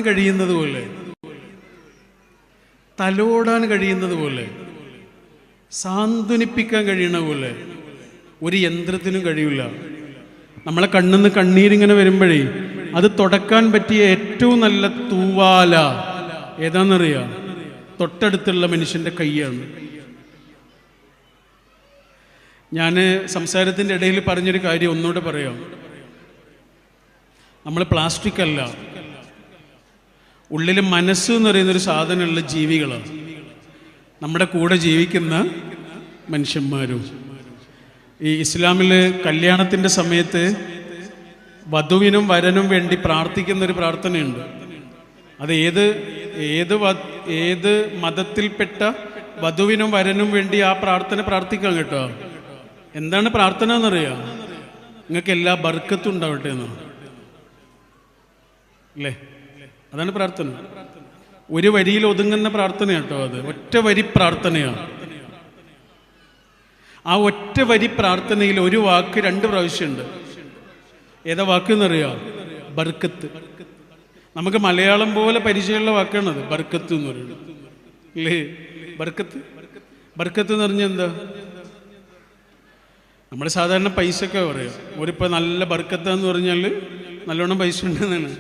കഴിയുന്നത് പോലെ, തലോടാൻ കഴിയുന്നത് പോലെ, സാന്ത്വനിപ്പിക്കാൻ കഴിയണ പോലെ ഒരു യന്ത്രത്തിനും കഴിയില്ല. നമ്മളെ കണ്ണിന്ന് കണ്ണീരിങ്ങനെ വരുമ്പോഴേ അത് തുടക്കാൻ പറ്റിയ ഏറ്റവും നല്ല തൂവാല ഏതാണെന്നറിയാം? തൊട്ടടുത്തുള്ള മനുഷ്യൻ്റെ കൈയാണ്. ഞാൻ സംസാരത്തിൻ്റെ ഇടയിൽ പറഞ്ഞൊരു കാര്യം ഒന്നുകൂടെ പറയാം. നമ്മൾ പ്ലാസ്റ്റിക് അല്ല, ഉള്ളിൽ മനസ്സ് എന്ന് പറയുന്നൊരു സാധനമുള്ള ജീവികളാണ് നമ്മുടെ കൂടെ ജീവിക്കുന്ന മനുഷ്യന്മാരും. ഈ ഇസ്ലാമിൽ കല്യാണത്തിൻ്റെ സമയത്ത് വധുവിനും വരനും വേണ്ടി പ്രാർത്ഥിക്കുന്നൊരു പ്രാർത്ഥനയുണ്ട്. അത് ഏത് മതത്തിൽപ്പെട്ട വധുവിനും വരനും വേണ്ടി ആ പ്രാർത്ഥന പ്രാർത്ഥിക്കാം കേട്ടോ. എന്താണ് പ്രാർത്ഥന എന്നറിയാം? നിങ്ങൾക്ക് എല്ലാ ബർക്കത്തും ഉണ്ടാവട്ടെ എന്ന് അല്ലേ? അതാണ് പ്രാർത്ഥന. ഒരു വരിയിൽ ഒതുങ്ങുന്ന പ്രാർത്ഥന കേട്ടോ. അത് ഒറ്റ വരി പ്രാർത്ഥനയാണ്. ആ ഒറ്റ വരി പ്രാർത്ഥനയിൽ ഒരു വാക്ക് 2 പ്രാവശ്യമുണ്ട്. ഏതാ വാക്ക് എന്നറിയാം? ബർക്കത്ത്. നമുക്ക് മലയാളം പോലെ പരിചയമുള്ള വാക്കാണത്, ബർക്കത്ത് എന്ന് പറയുന്നത് അല്ലേ? ബർക്കത്ത് ബർക്കത്ത് എന്ന് പറഞ്ഞാൽ എന്താ? നമ്മൾ സാധാരണ പൈസയൊക്കെ പറയാം. ഒരിപ്പോൾ നല്ല ബർക്കത്താന്ന് പറഞ്ഞാൽ നല്ലോണം പൈസ ഉണ്ടെന്നാണ്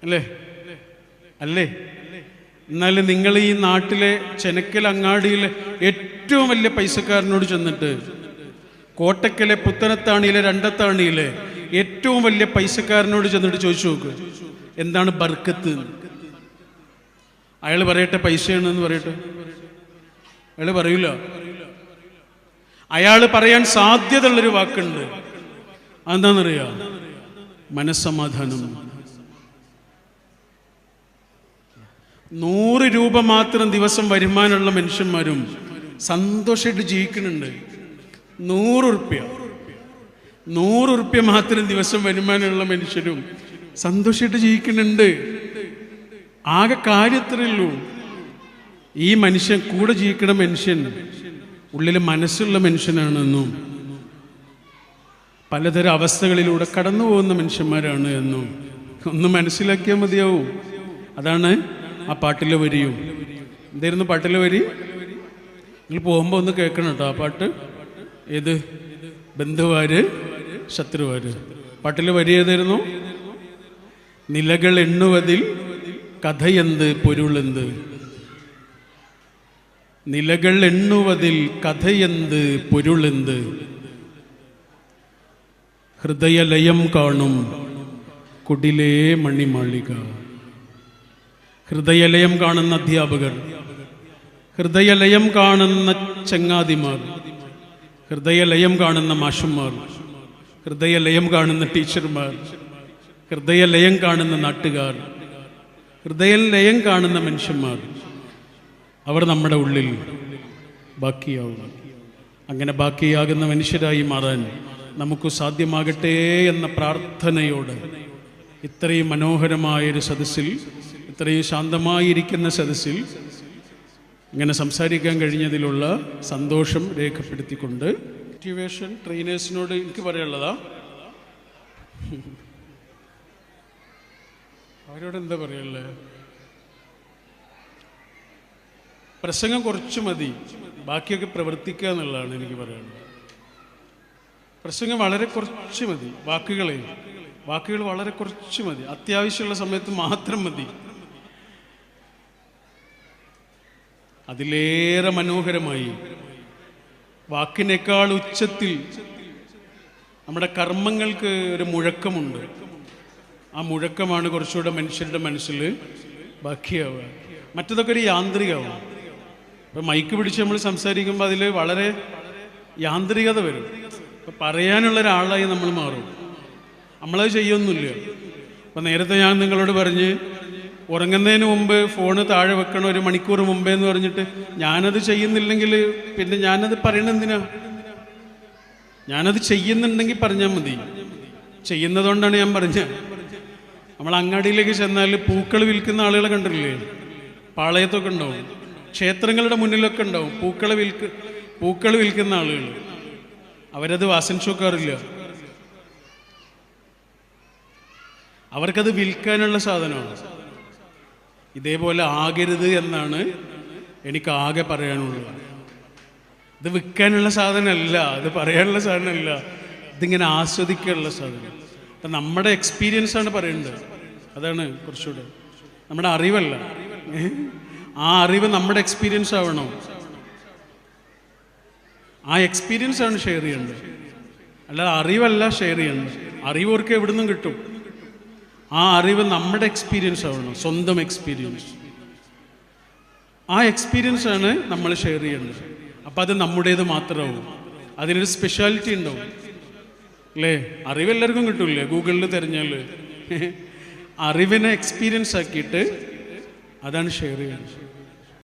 അല്ലേ? അല്ലേ? എന്നാൽ നിങ്ങൾ ഈ നാട്ടിലെ ചെനക്കൽ അങ്ങാടിയിലെ ഏറ്റവും വലിയ പൈസക്കാരനോട് ചെന്നിട്ട്, കോട്ടക്കലെ പുത്തനത്താണിയിലെ രണ്ടത്താണിയിലെ ഏറ്റവും വലിയ പൈസക്കാരനോട് ചെന്നിട്ട് ചോദിച്ചു നോക്ക്, എന്താണ് ബർക്കത്ത്? അയാൾ പറയട്ടെ പൈസയാണെന്ന് പറയട്ടെ? അയാൾ പറയൂല. അയാൾ പറയാൻ സാധ്യതയുള്ളൊരു വാക്കുണ്ട്. അതെന്താണെന്നറിയാം? മനസ്സമാധാനം. 100 രൂപ മാത്രം ദിവസം വരുമാനമുള്ള മനുഷ്യന്മാരും സന്തോഷമായിട്ട് ജീവിക്കുന്നുണ്ട്. 100 റുപ്യ മാത്രം ദിവസം വരുമാനമുള്ള മനുഷ്യരും സന്തോഷമായിട്ട് ജീവിക്കുന്നുണ്ട്. ആകെ കാര്യത്രേ ഉള്ളൂ, ഈ മനുഷ്യൻ കൂടെ ജീവിക്കണ മനുഷ്യൻ ഉള്ളിൽ മനസ്സുള്ള മനുഷ്യനാണെന്നും പലതരം അവസ്ഥകളിലൂടെ കടന്നു പോകുന്ന മനുഷ്യന്മാരാണ് എന്നും ഒന്ന് മനസ്സിലാക്കിയാൽ മതിയാവും. അതാണ് ആ പാട്ടിലെ വരിയും. എന്തായിരുന്നു പാട്ടിലെ വരി? നിങ്ങൾ പോകുമ്പോൾ ഒന്ന് കേൾക്കണം കേട്ടോ ആ പാട്ട്. ഏത്? ബന്ധുവാര് ശത്രുവാര്. പാട്ടിലെ വരി ഏതായിരുന്നു? നിലകൾ എണ്ണുവതിൽ കഥയെന്ത് പൊരുളെന്ത്. നിലകൾ എണ്ണുവതിൽ കഥയെന്ത് പൊരുളെന്ത്. ഹൃദയലയം കാണും കുടിലേ മണിമാളിക. ഹൃദയലയം കാണുന്ന അധ്യാപകർ, ഹൃദയലയം കാണുന്ന ചങ്ങാതിമാർ, ഹൃദയലയം കാണുന്ന മാഷന്മാർ, ഹൃദയലയം കാണുന്ന ടീച്ചർമാർ, ഹൃദയലയം കാണുന്ന നാട്ടുകാർ, ഹൃദയലയം കാണുന്ന മനുഷ്യന്മാർ, അവർ നമ്മുടെ ഉള്ളിൽ ബാക്കിയാവും. അങ്ങനെ ബാക്കിയാകുന്ന മനുഷ്യരായി മാറാൻ നമുക്ക് സാധ്യമാകട്ടെ എന്ന പ്രാർത്ഥനയോട് ഇത്രയും മനോഹരമായൊരു സദസ്സിൽ, ഇത്രയും ശാന്തമായിരിക്കുന്ന സദസ്സിൽ ഇങ്ങനെ സംസാരിക്കാൻ കഴിഞ്ഞതിലുള്ള സന്തോഷം രേഖപ്പെടുത്തിക്കൊണ്ട് മോട്ടിവേഷൻ ട്രെയിനേഴ്സിനോട് എനിക്ക് പറയാനുള്ളതാ, അവരോട് എന്താ പറയുള്ളത്? പ്രസംഗം കുറച്ച് മതി, ബാക്കിയൊക്കെ പ്രവർത്തിക്കുക എന്നുള്ളതാണ് എനിക്ക് പറയാനുള്ളത്. പ്രസംഗം വളരെ കുറച്ച് മതി, വാക്കുകൾ വളരെ കുറച്ച് മതി, അത്യാവശ്യമുള്ള സമയത്ത് മാത്രം മതി. അതിലേറെ മനോഹരമായി വാക്കിനേക്കാൾ ഉച്ചത്തിൽ നമ്മുടെ കർമ്മങ്ങൾക്ക് ഒരു മുഴക്കമുണ്ട്. ആ മുഴക്കമാണ് കുറച്ചുകൂടെ മനുഷ്യരുടെ മനസ്സിൽ ബാക്കിയാവുക. മറ്റതൊക്കെ ഒരു യാന്ത്രികമാവും. ഇപ്പം മൈക്ക് പിടിച്ച് നമ്മൾ സംസാരിക്കുമ്പോൾ അതിൽ വളരെ യാന്ത്രികത വരും. ഇപ്പം പറയാനുള്ള ഒരാളായി നമ്മൾ മാറും. നമ്മളത് ചെയ്യൊന്നുമില്ല. അപ്പം നേരത്തെ ഞാൻ നിങ്ങളോട് പറഞ്ഞ് ഉറങ്ങുന്നതിന് മുമ്പ് ഫോണ് താഴെ വെക്കണം 1 മണിക്കൂർ മുമ്പേ എന്ന് പറഞ്ഞിട്ട് ഞാനത് ചെയ്യുന്നില്ലെങ്കിൽ പിന്നെ ഞാനത് പറയണെന്തിനാ? ഞാനത് ചെയ്യുന്നുണ്ടെങ്കിൽ പറഞ്ഞാൽ മതി. ചെയ്യുന്നതുകൊണ്ടാണ് ഞാൻ പറഞ്ഞത്. നമ്മൾ അങ്ങാടിയിലേക്ക് ചെന്നാൽ പൂക്കൾ വിൽക്കുന്ന ആളുകളെ കണ്ടില്ലേ? പാളയത്തൊക്കെ ഉണ്ടാവും, ക്ഷേത്രങ്ങളുടെ മുന്നിലൊക്കെ ഉണ്ടാവും പൂക്കൾ വിൽക്കുന്ന ആളുകൾ. അവരത് വാസന ചോക്കാറില്ല. അവർക്കത് വിൽക്കാനുള്ള സാധനമാണ്. ഇതേപോലെ ആകരുത് എന്നാണ് എനിക്ക് ആകെ പറയാനുള്ളത്. ഇത് വിൽക്കാനുള്ള സാധനമല്ല, ഇത് പറയാനുള്ള സാധനമല്ല, ഇതിങ്ങനെ ആസ്വദിക്കാനുള്ള സാധനം. അപ്പം നമ്മുടെ എക്സ്പീരിയൻസാണ് പറയേണ്ടത്. അതാണ് കുറച്ചുകൂടെ, നമ്മുടെ അറിവല്ല. ആ അറിവ് നമ്മുടെ എക്സ്പീരിയൻസ് ആവണം. ആ എക്സ്പീരിയൻസ് ആണ് ഷെയർ ചെയ്യേണ്ടത്, അല്ലാതെ അറിവല്ല ഷെയർ ചെയ്യേണ്ടത്. അറിവ് അവർക്ക് എവിടെ നിന്നും കിട്ടും. ആ അറിവ് നമ്മുടെ എക്സ്പീരിയൻസ് ആവണം, സ്വന്തം എക്സ്പീരിയൻസ്. ആ എക്സ്പീരിയൻസ് ആണ് നമ്മൾ ഷെയർ ചെയ്യേണ്ടത്. അപ്പം അത് നമ്മുടേത് മാത്രമാവും, അതിനൊരു സ്പെഷ്യാലിറ്റി ഉണ്ടാവും അല്ലേ? അറിവ് എല്ലാവർക്കും കിട്ടൂല്ലേ? ഗൂഗിളിൽ തിരഞ്ഞാൽ അറിവിനെ എക്സ്പീരിയൻസ് ആക്കിയിട്ട് അതാണ് ഷെയർ ചെയ്യുന്നത്.